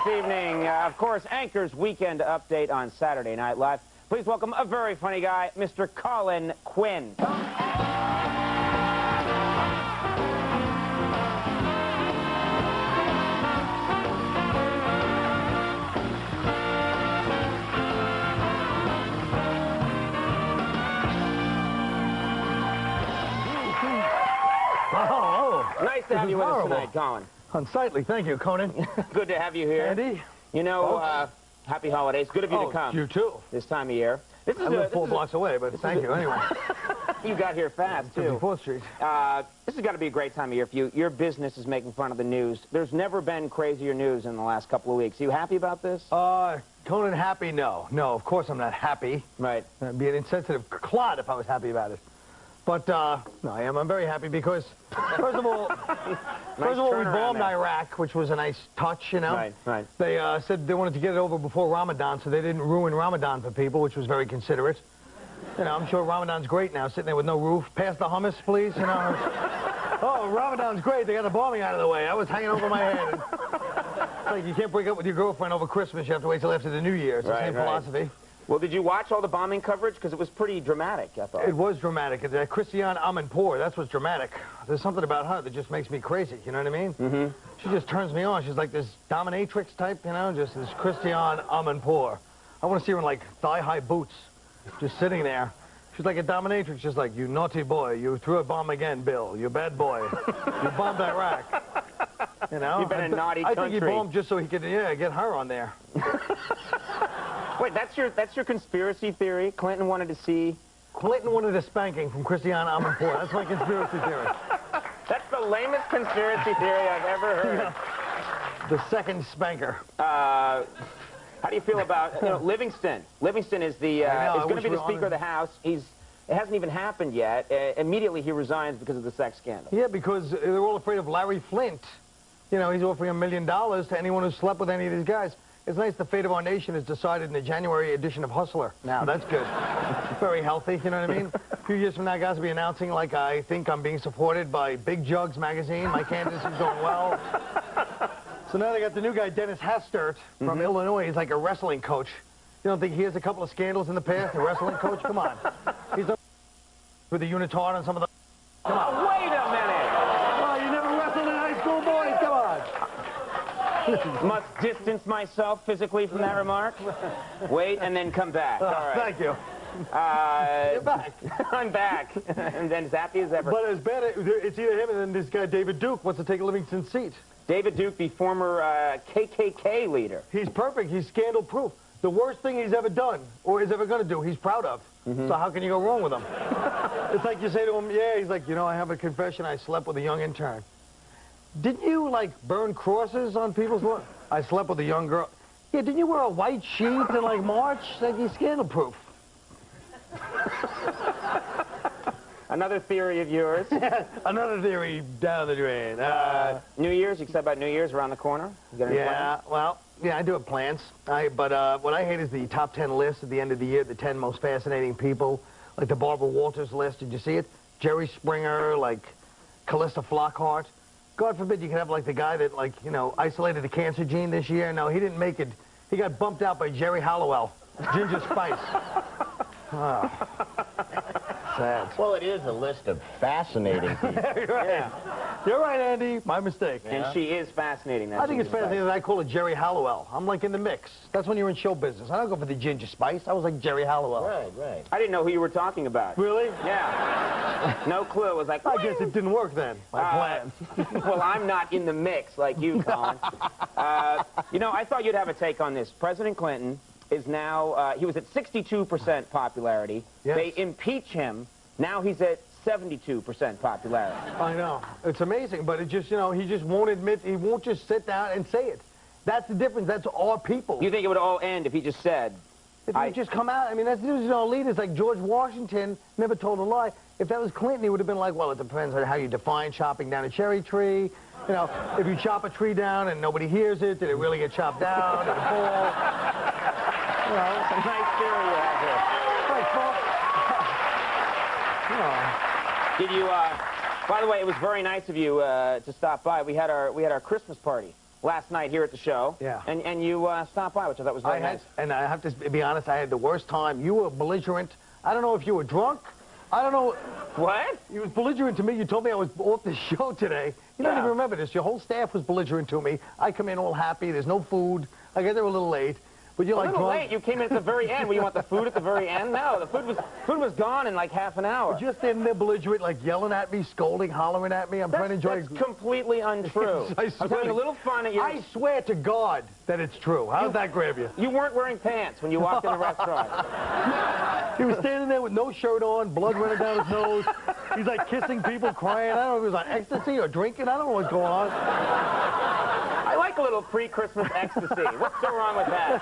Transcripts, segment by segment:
this evening. Of course, Anchor's weekend update on Saturday Night Live. Please welcome a very funny guy, Mr. Colin Quinn. Nice to have you with us tonight, Colin. Unsightly. Thank you, Conan. Good to have you here. Andy. You know, happy holidays. Good of you to come. You too. This time of year. I live 4 blocks away, but thank you anyway. You got here fast, too. 54th Street. This has got to be a great time of year for you. Your business is making fun of the news. There's never been crazier news in the last couple of weeks. Are you happy about this? Conan, happy? No. No, of course I'm not happy. Right. I'd be an insensitive clod if I was happy about it. But, no, I am. I'm very happy because, first of all, we bombed Iraq, which was a nice touch, you know. Right, right. They said they wanted to get it over before Ramadan, so they didn't ruin Ramadan for people, which was very considerate. You know, I'm sure Ramadan's great now, sitting there with no roof. Pass the hummus, please, you know. Oh, Ramadan's great. They got the bombing out of the way. I was hanging over my head. It's like you can't break up with your girlfriend over Christmas. You have to wait till after the New Year. It's the same philosophy. Well, did you watch all the bombing coverage? Because it was pretty dramatic, I thought. It was dramatic. Christiane Amanpour, that's what's dramatic. There's something about her that just makes me crazy, you know what I mean? Mm-hmm. She just turns me on. She's like this dominatrix type, you know, just this Christiane Amanpour. I want to see her in, like, thigh-high boots, just sitting there. She's like a dominatrix, just like, you naughty boy, you threw a bomb again, Bill. You bad boy. You bombed Iraq. You know? You've been a naughty country. I think he bombed just so he could, get her on there. Wait, that's your conspiracy theory? Clinton wanted to see... Clinton wanted a spanking from Christiane Amanpour. That's my conspiracy theory. That's the lamest conspiracy theory I've ever heard. Yeah. The second spanker. How do you feel about Livingston? Livingston is the is going to be the Speaker of the House. It hasn't even happened yet. Immediately he resigns because of the sex scandal. Yeah, because they're all afraid of Larry Flint. You know, he's offering $1 million to anyone who slept with any of these guys. It's nice the fate of our nation is decided in the January edition of Hustler. Now, that's good. Very healthy, you know what I mean? A few years from now, guys will be announcing, like, I think I'm being supported by Big Jugs magazine. My candidacy's going well. So now they got the new guy, Dennis Hastert, from Illinois. He's like a wrestling coach. You don't think he has a couple of scandals in the past, a wrestling coach? Come on. He's with the unitard and some of the... Come on. Oh, wait a minute! Oh, you never wrestled in high school, boys? Come on. Must distance myself physically from that remark. Wait, and then come back. All right. Thank you. You're back. I'm back. And then as happy as ever. But as bad, it's either him and then this guy, David Duke, wants to take Livingston's seat. David Duke, the former KKK leader. He's perfect. He's scandal-proof. The worst thing he's ever done, or is ever going to do, he's proud of. So how can you go wrong with him? It's like you say to him, yeah, he's like, you know, I have a confession. I slept with a young intern. Didn't you, like, burn crosses on people's lawn? I slept with a young girl. Yeah, didn't you wear a white sheet in, like, March? Like, he's scandal-proof. Another theory of yours. Another theory down the drain. New Year's, you excited about New Year's around the corner? You got any plans? Well, yeah, I do have plans. But what I hate is the top 10 list at the end of the year, the 10 most fascinating people. Like the Barbara Walters list, did you see it? Jerry Springer, like Callista Flockhart. God forbid you could have, like, the guy that, like, you know, isolated the cancer gene this year. No, he didn't make it. He got bumped out by Jerry Halliwell, Ginger Spice. Oh. Sad. Well, it is a list of fascinating people. You're right. Yeah. You're right, Andy. My mistake. And she is fascinating. I think it's fascinating that I call it Jerry Halliwell. I'm like in the mix. That's when you're in show business. I don't go for the Ginger Spice. I was like Jerry Halliwell. Right, right. I didn't know who you were talking about. Really? Yeah. No clue. It was like, I guess it didn't work then. My plan. Well, I'm not in the mix like you, Colin. You know, I thought you'd have a take on this. President Clinton is now, he was at 62% popularity. Yes. They impeach him. Now he's at 72% popularity. I know. It's amazing, but it just, you know, he just won't admit, he won't just sit down and say it. That's the difference. That's our people. You think it would all end if he just said... If he just come out, I mean, that's, you know, leaders like George Washington never told a lie. If that was Clinton, he wowould have been like, well, it depends on how you define chopping down a cherry tree. You know, if you chop a tree down and nobody hears it, did it really get chopped down? Did it fall? You know, it's a nice theory you have here. Right, Did you, by the way, it was very nice of you to stop by. We had our Christmas party last night here at the show. Yeah. And you stopped by, which I thought was very nice. And I have to be honest, I had the worst time. You were belligerent. I don't know if you were drunk. I don't know. What? You was belligerent to me. You told me I was off the show today. You don't even remember this. Your whole staff was belligerent to me. I come in all happy. There's no food. I guess they were a little late. But you're like a little late. You came in at the very end. Well, you want the food at the very end? No, the food was gone in like half an hour. You're just standing there belligerent, like yelling at me, scolding, hollering at me. I'm trying to enjoy. That's completely untrue. I'm having a little fun at your... I swear to God that it's true. How's that grab you? You weren't wearing pants when you walked in the restaurant. He was standing there with no shirt on, blood running down his nose. He's like kissing people, crying. I don't know if he was on ecstasy or drinking. I don't know what's going on. I like a little pre-Christmas ecstasy. What's so wrong with that?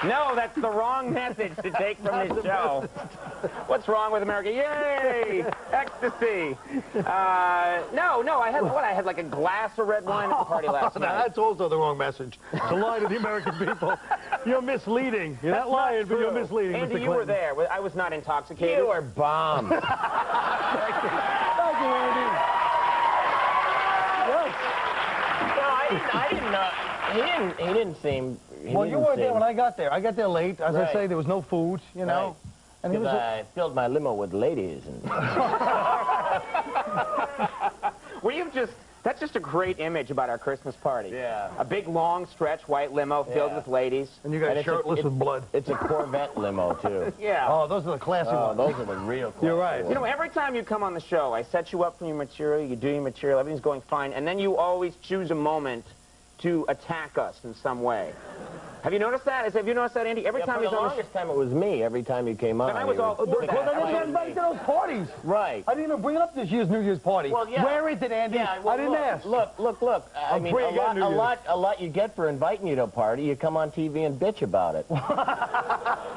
No, that's the wrong message to take from this show. What's wrong with America? Yay! Ecstasy. No, I had like a glass of red wine at the party last night. That's also the wrong message. To lie to the American people. You're misleading. You're not lying, but you're misleading, Andy, Mr. you were there. I was not intoxicated. You were bombed. Thank you, Andy. Yes. No, I didn't know. He didn't seem... Well, you weren't there when I got there. I got there late. As I say, there was no food, you know. Right. And he was I filled my limo with ladies. And... That's just a great image about our Christmas party. Yeah. A big, long stretch white limo filled with ladies. And you guys shirtless with blood. It's a Corvette limo, too. Yeah. Oh, those are the classy ones. Those are the real classy You're right. ones. You know, every time you come on the show, I set you up from your material, you do your material, everything's going fine, and then you always choose a moment to attack us in some way. Have you noticed that? Have you noticed that, Andy? Every time he's on the show... For the longest time, it was me every time you came on. And I was all for that. Because I didn't invite to those parties. Right. I didn't even bring it up this year's New Year's party. Well, yeah. Where is it, Andy? Yeah, well, I didn't ask. Look. I mean, a lot you get for inviting you to a party. You come on TV and bitch about it.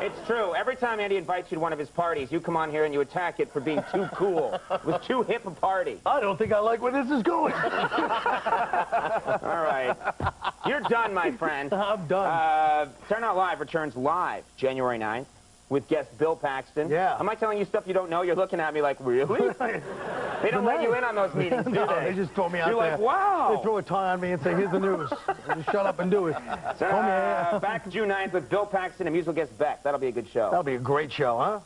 It's true. Every time Andy invites you to one of his parties, you come on here and you attack it for being too cool. It was too hip a party. I don't think I like where this is going. All right. You're done, my friend. I'm done. Turn Out Live returns live January 9th with guest Bill Paxton. Yeah. Am I telling you stuff you don't know? You're looking at me like, really? They don't let you in on those meetings, do No, they? they just throw me out You're there. like, wow. They throw a tie on me and say, here's the news. Just shut up and do it. Back June 9th with Bill Paxton and musical guest Beck. That'll be a good show. That'll be a great show, huh?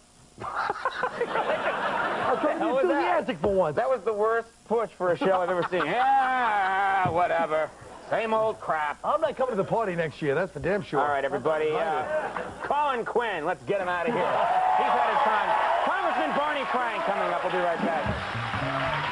I was trying to be enthusiastic for once. That was the worst push for a show I've ever seen. Yeah, whatever. Same old crap. I'm not coming to the party next year. That's for damn sure. All right, everybody. Colin Quinn, let's get him out of here. He's had his time. Congressman Barney Frank coming up. We'll be right back.